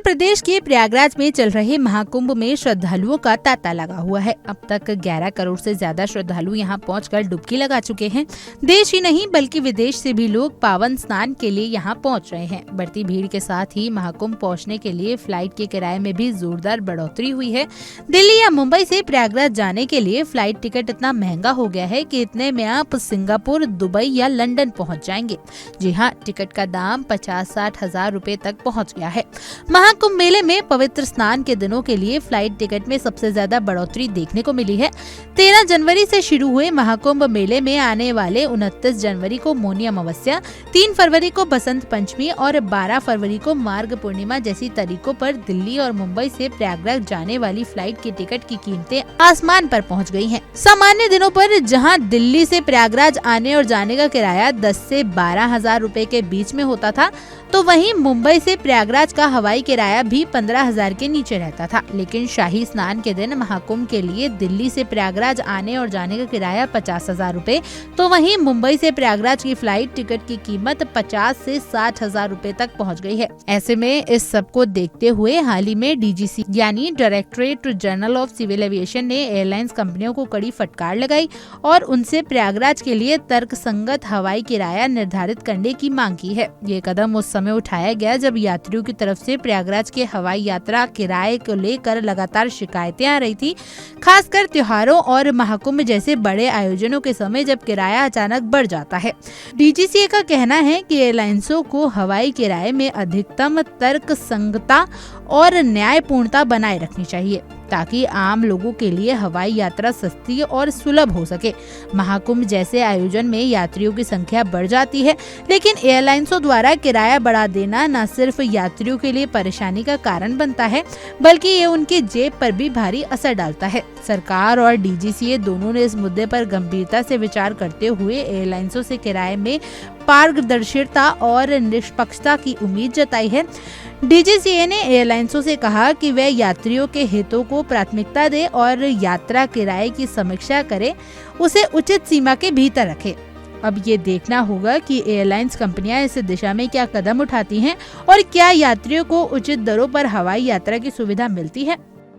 प्रदेश के प्रयागराज में चल रहे महाकुंभ में श्रद्धालुओं का तांता लगा हुआ है। अब तक 11 करोड़ से ज्यादा श्रद्धालु यहां पहुंचकर डुबकी लगा चुके हैं। देश ही नहीं बल्कि विदेश से भी लोग पावन स्नान के लिए यहां पहुंच रहे हैं। बढ़ती भीड़ के साथ ही महाकुंभ पहुंचने के लिए फ्लाइट के किराए में भी जोरदार बढ़ोतरी हुई है। दिल्ली या मुंबई से प्रयागराज जाने के लिए फ्लाइट टिकट इतना महंगा हो गया है कि इतने में आप सिंगापुर, दुबई या लंदन पहुँच जाएंगे। जी हाँ, टिकट का दाम 50-60 हजार रूपए तक पहुँच गया है। महाकुंभ मेले में पवित्र स्नान के दिनों के लिए फ्लाइट टिकट में सबसे ज्यादा बढ़ोतरी देखने को मिली है। 13 जनवरी से शुरू हुए महाकुंभ मेले में आने वाले 29 जनवरी को मौनी अमावस्या, 3 फरवरी को बसंत पंचमी और 12 फरवरी को मार्ग पूर्णिमा जैसी तारीखों पर दिल्ली और मुंबई से प्रयागराज जाने वाली फ्लाइट की टिकट की कीमतें आसमान पर पहुंच गई हैं। सामान्य दिनों पर जहां दिल्ली से प्रयागराज आने और जाने का किराया 10 से 12 हजार रूपए के बीच में होता था, तो वहीं मुंबई से प्रयागराज का हवाई किराया भी 15 हजार के नीचे रहता था। लेकिन शाही स्नान के दिन महाकुंभ के लिए दिल्ली से प्रयागराज आने और जाने का किराया 50 हजार रूपए, तो वहीं मुंबई से प्रयागराज की फ्लाइट टिकट की कीमत 50 से 60 हजार रूपए तक पहुंच गई है। ऐसे में इस सब को देखते हुए हाल ही में DGC यानी directorate general of civil aviation ने एयरलाइंस कंपनियों को कड़ी फटकार लगाई और उनसे प्रयागराज के लिए तर्कसंगत हवाई किराया निर्धारित करने की मांग की है। ये कदम उस समय उठाया गया जब यात्रियों की तरफ से प्रयागराज के हवाई यात्रा किराए को लेकर लगातार शिकायतें आ रही थी, खासकर त्योहारों और महाकुंभ जैसे बड़े आयोजनों के समय जब किराया अचानक बढ़ जाता है। DGCA का कहना है कि एयरलाइंसों को हवाई किराए में अधिकतम तर्कसंगता और न्यायपूर्णता बनाए रखनी चाहिए ताकि आम लोगों के लिए हवाई यात्रा सस्ती और सुलभ हो सके। महाकुंभ जैसे आयोजन में यात्रियों की संख्या बढ़ जाती है, लेकिन एयरलाइंसों द्वारा किराया बढ़ा देना न सिर्फ यात्रियों के लिए परेशानी का कारण बनता है, बल्कि ये उनकी जेब पर भी भारी असर डालता है। सरकार और DGCA दोनों ने इस मुद्दे पर गंभीरता से विचार करते हुए एयरलाइंसों से किराए में पारदर्शिता और निष्पक्षता की उम्मीद जताई है। DGCA ने एयरलाइंसों से कहा कि वे यात्रियों के हितों को प्राथमिकता दे और यात्रा किराए की समीक्षा करे, उसे उचित सीमा के भीतर रखे। अब ये देखना होगा कि एयरलाइंस कंपनियां इस दिशा में क्या कदम उठाती हैं और क्या यात्रियों को उचित दरों पर हवाई यात्रा की सुविधा मिलती है।